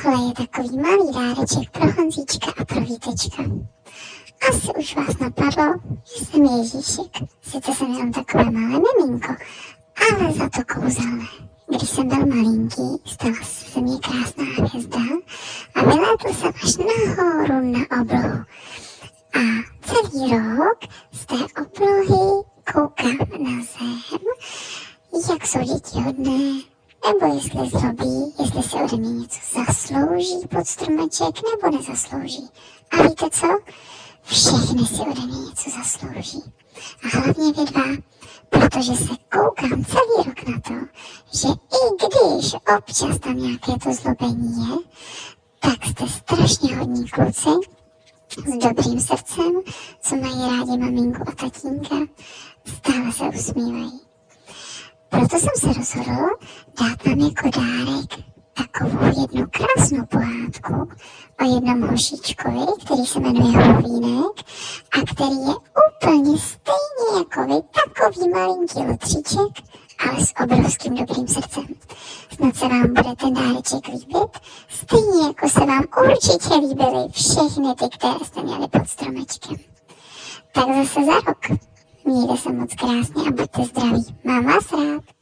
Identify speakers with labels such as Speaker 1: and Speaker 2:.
Speaker 1: tohle je takový malý dáreček pro Honzíčka a pro Vítečka. Asi už vás napadlo, že jsem Ježíšek. Sice jsem jenom takové malé miminko, ale za to kouzelné. Když jsem byl malinký, stala se mě krásná hvězda a vylétl jsem až nahoru na oblohu. A celý rok z té oblohy koukám na zem, jak jsou děti hodné, nebo jestli zlobí, jestli se ode mě něco zaslouží pod stromeček, nebo nezaslouží. A víte co? Všechny si ode mě něco zaslouží. A hlavně vy dva, protože se koukám celý rok na to, že i když občas tam nějaké to zlobení je, tak jste strašně hodní kluci, s dobrým srdcem, co mají rádi maminku a tatínka, stále se usmívají. Proto jsem se rozhodl dát vám jako dárek takovou jednu krásnou pohádku o jednom hošíčkovi, který se jmenuje Hovínek a který je úplně stejně jako vy, takový malinký lotříček, ale s obrovským dobrým srdcem. Snad se vám bude ten dáreček líbit, stejně jako se vám určitě líbily všechny ty, které jste měli pod stromečkem. Tak zase za rok. Mějte se moc krásně a buďte zdraví. Mám vás rád.